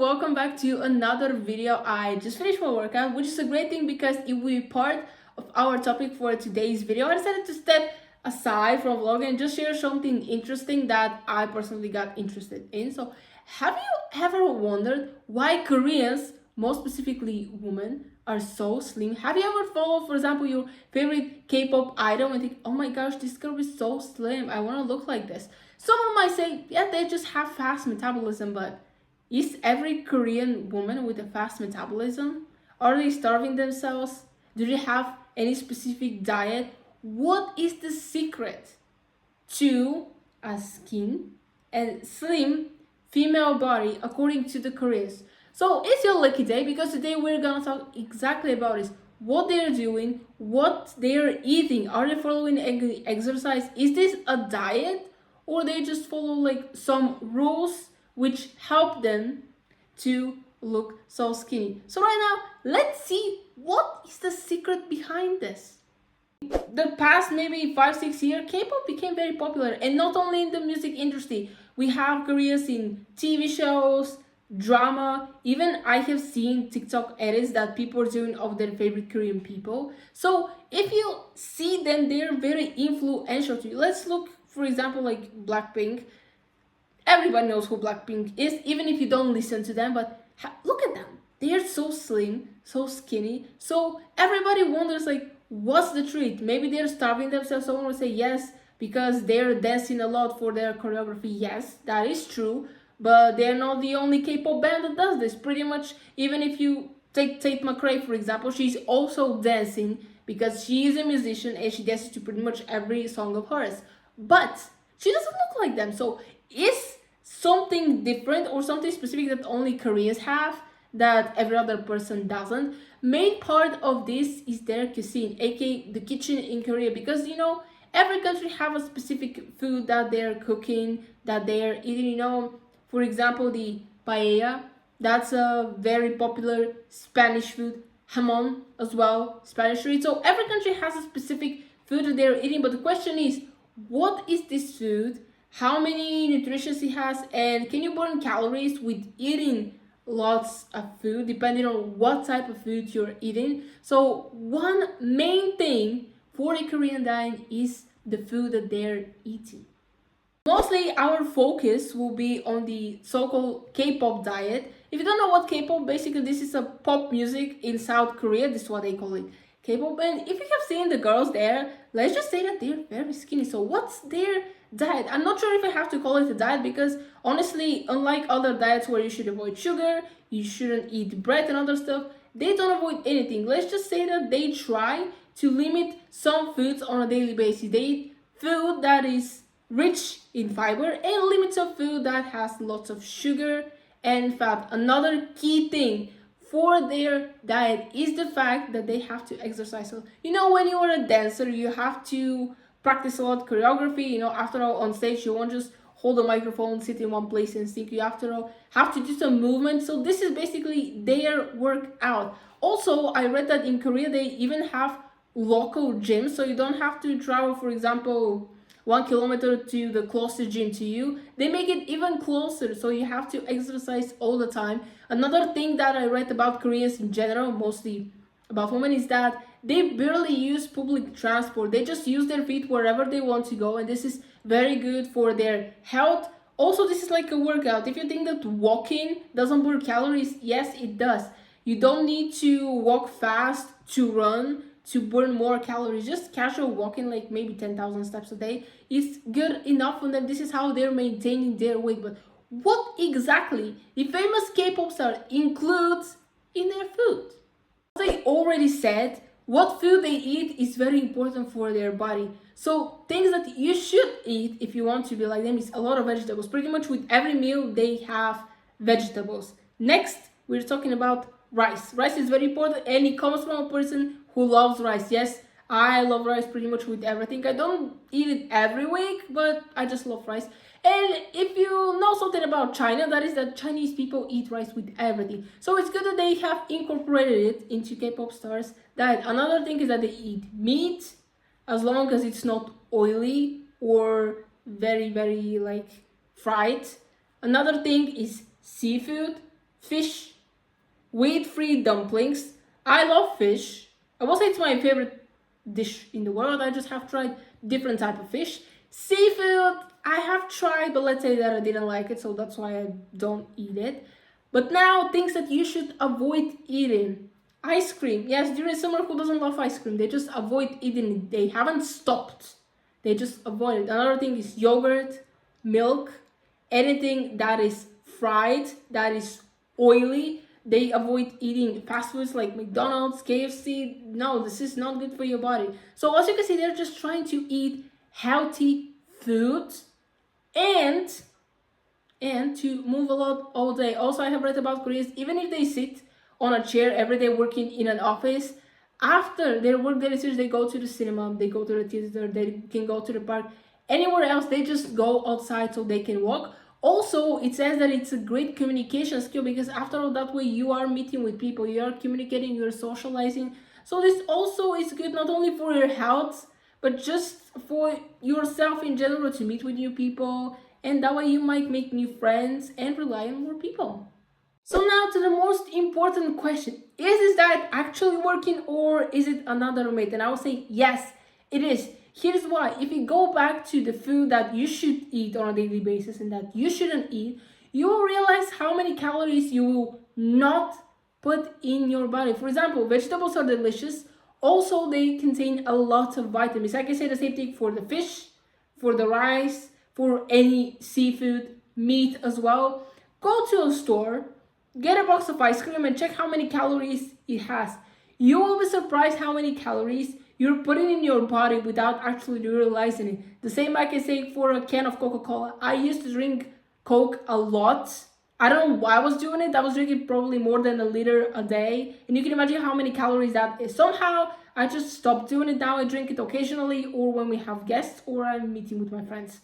welcome back to another video. I just finished my workout, which is a great thing because it will be part of our topic for today's video. I decided to step aside from vlogging and just share something interesting that I personally got interested in. So have you ever wondered why Koreans, more specifically women, are so slim? Have you ever followed, for example, your favorite K-pop idol and think, oh my gosh, this girl is so slim, I want to look like this? Someone might say, yeah, they just have fast metabolism, but is every Korean woman with a fast metabolism? Are they starving themselves? Do they have any specific diet? What is the secret to a skin and slim female body according to the Koreans? So it's your lucky day because today we're gonna talk exactly about this. What they're doing, what they're eating. Are they following exercise? Is this a diet? Or they just follow like some rules which help them to look so skinny. So right now, let's see what is the secret behind this. The past maybe 5-6 years, K-pop became very popular, and not only in the music industry. We have careers in TV shows, drama. Even I have seen TikTok edits that people are doing of their favorite Korean people. So if you see them, they're very influential to you. Let's look, for example, like Blackpink. Everybody knows who Blackpink is, even if you don't listen to them, but look at them. They are so slim, so skinny. So everybody wonders, like, what's the treat? Maybe they're starving themselves. Someone would say yes, because they're dancing a lot for their choreography. Yes, that is true. But they're not the only K-pop band that does this. Pretty much, even if you take Tate McRae, for example, she's also dancing because she is a musician and she dances to pretty much every song of hers. But she doesn't look like them. So is something different or something specific that only Koreans have that every other person doesn't? Main part of this is their cuisine, aka the kitchen in Korea, because every country have a specific food that they're cooking, that they're eating. For example, the paella, that's a very popular Spanish food. Jamon as well, Spanish food. So every country has a specific food that they're eating, but the question is, what is this food? How many nutritions it has? And can you burn calories with eating lots of food depending on what type of food you're eating? So one main thing for the Korean diet is the food that they're eating. Mostly our focus will be on the so-called K-pop diet. If you don't know what K-pop, basically this is a pop music in South Korea. This is what they call it, K-pop. And if you have seen the girls there, let's just say that they're very skinny. So what's their diet? I'm not sure if I have to call it a diet because honestly, unlike other diets where you should avoid sugar, you shouldn't eat bread and other stuff, they don't avoid anything. Let's just say that they try to limit some foods on a daily basis. They eat food that is rich in fiber and limits of food that has lots of sugar and fat. Another key thing for their diet is the fact that they have to exercise. So when you are a dancer, you have to practice a lot choreography. After all, on stage you won't just hold a microphone, sit in one place and sing. You after all have to do some movement. So this is basically their workout. Also, I read that in Korea they even have local gyms, so you don't have to travel, for example, 1 kilometer to the closest gym to you. They make it even closer, so you have to exercise all the time. Another thing that I read about Koreans in general, mostly about women, is that they barely use public transport. They just use their feet wherever they want to go, and this is very good for their health. Also, this is like a workout. If you think that walking doesn't burn calories, yes, it does. You don't need to walk fast to run to burn more calories. Just casual walking, like maybe 10,000 steps a day, is good enough for them. This is how they're maintaining their weight. But what exactly the famous K-pop star includes in their food? As I already said, what food they eat is very important for their body. So things that you should eat if you want to be like them is a lot of vegetables. Pretty much with every meal they have vegetables. Next, we're talking about rice. Rice is very important, and it comes from a person who loves rice. Yes, I love rice pretty much with everything. I don't eat it every week, but I just love rice. And if you know something about China, that is that Chinese people eat rice with everything. So it's good that they have incorporated it into K-pop stars' diet. Another thing is that they eat meat, as long as it's not oily or very, very like fried. Another thing is seafood. fish, wheat-free dumplings. I love fish. I won't say it's my favorite dish in the world. I just have tried different type of fish. Seafood, I have tried, but let's say that I didn't like it, so that's why I don't eat it. But now, things that you should avoid eating. Ice cream. Yes, there is someone who doesn't love ice cream. They just avoid eating it. They haven't stopped. They just avoid it. Another thing is yogurt, milk, anything that is fried, that is oily. They avoid eating fast foods like McDonald's, KFC. No, this is not good for your body. So as you can see, they're just trying to eat healthy food and to move a lot all day. Also, I have read about Koreans, even if they sit on a chair every day working in an office, after their work day is they go to the cinema, they go to the theater, they can go to the park. Anywhere else, they just go outside so they can walk. Also, it says that it's a great communication skill because after all, that way you are meeting with people, you are communicating, you are socializing. So this also is good not only for your health, but just for yourself in general, to meet with new people, and that way you might make new friends and rely on more people. So now to the most important question. Is this diet actually working or is it another myth? And I will say yes, it is. Here's why. If you go back to the food that you should eat on a daily basis and that you shouldn't eat, you will realize how many calories you will not put in your body. For example, vegetables are delicious. Also, they contain a lot of vitamins. I can say the same thing for the fish, for the rice, for any seafood, meat as well. Go to a store, get a box of ice cream and check how many calories it has. You will be surprised how many calories you're putting in your body without actually realizing it. The same I can say for a can of Coca-Cola. I used to drink Coke a lot. I don't know why I was doing it. I was drinking probably more than a liter a day. And you can imagine how many calories that is. Somehow, I just stopped doing it. Now I drink it occasionally or when we have guests or I'm meeting with my friends.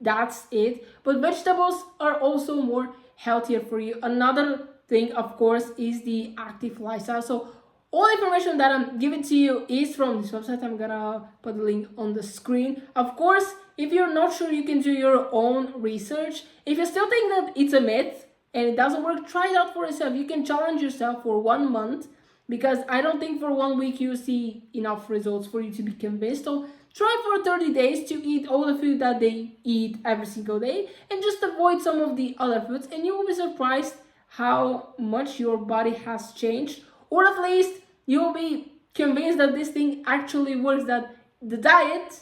That's it. But vegetables are also more healthier for you. Another thing, of course, is the active lifestyle. So all information that I'm giving to you is from this website. I'm gonna put the link on the screen. Of course, if you're not sure, you can do your own research. If you still think that it's a myth and it doesn't work, try it out for yourself. You can challenge yourself for 1 month because I don't think for 1 week you see enough results for you to be convinced. So try for 30 days to eat all the food that they eat every single day and just avoid some of the other foods, and you will be surprised how much your body has changed, or at least you'll be convinced that this thing actually works, that the diet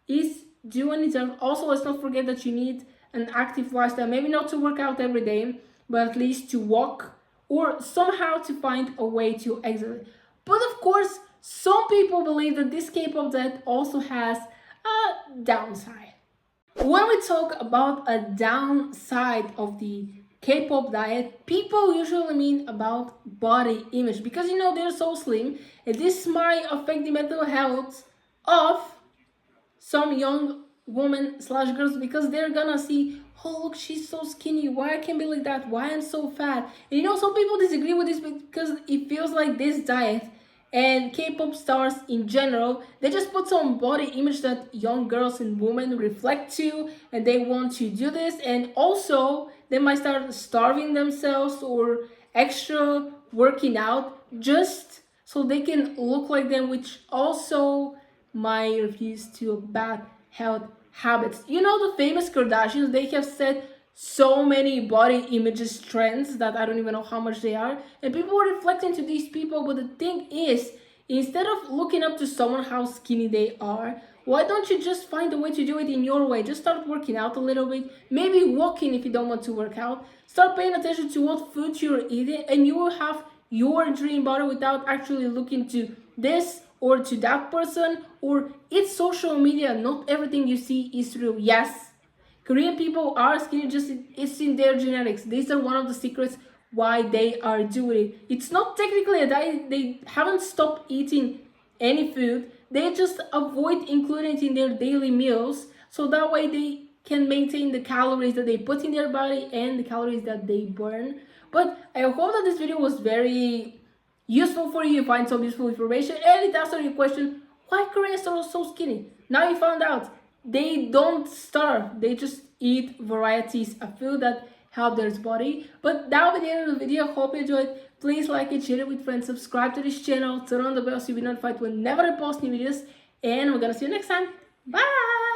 is doing its job. Also, let's not forget that you need an active lifestyle, maybe not to work out every day, but at least to walk or somehow to find a way to exercise. But of course, some people believe that this K-pop diet also has a downside. When we talk about a downside of the K-pop diet, people usually mean about body image because they're so slim, and this might affect the mental health of some young women slash girls because they're gonna see, oh look, she's so skinny, why I can't be like that, why I'm so fat. And some people disagree with this because it feels like this diet and K-pop stars in general, they just put some body image that young girls and women reflect to, and they want to do this, and also they might start starving themselves or extra working out just so they can look like them, which also might refuse to bad health habits. The famous Kardashians, they have set so many body images trends that I don't even know how much they are, and people are reflecting to these people. But the thing is, instead of looking up to someone how skinny they are, why don't you just find a way to do it in your way? Just start working out a little bit, maybe walking if you don't want to work out. Start paying attention to what food you're eating, and you will have your dream body without actually looking to this or to that person. Or it's social media, not everything you see is real. Yes, Korean people are skinny, just it's in their genetics. These are one of the secrets why they are doing it. It's not technically a diet. They haven't stopped eating any food. They just avoid including it in their daily meals, so that way they can maintain the calories that they put in their body and the calories that they burn. But I hope that this video was very useful for you. You find some useful information and it answered your question, why Koreans are so skinny? Now you found out. They don't starve, they just eat varieties of food that help their body. But that will be the end of the video. Hope you enjoyed. Please like it, share it with friends, subscribe to this channel, turn on the bell so you'll be notified whenever I post new videos, and we're gonna see you next time. Bye.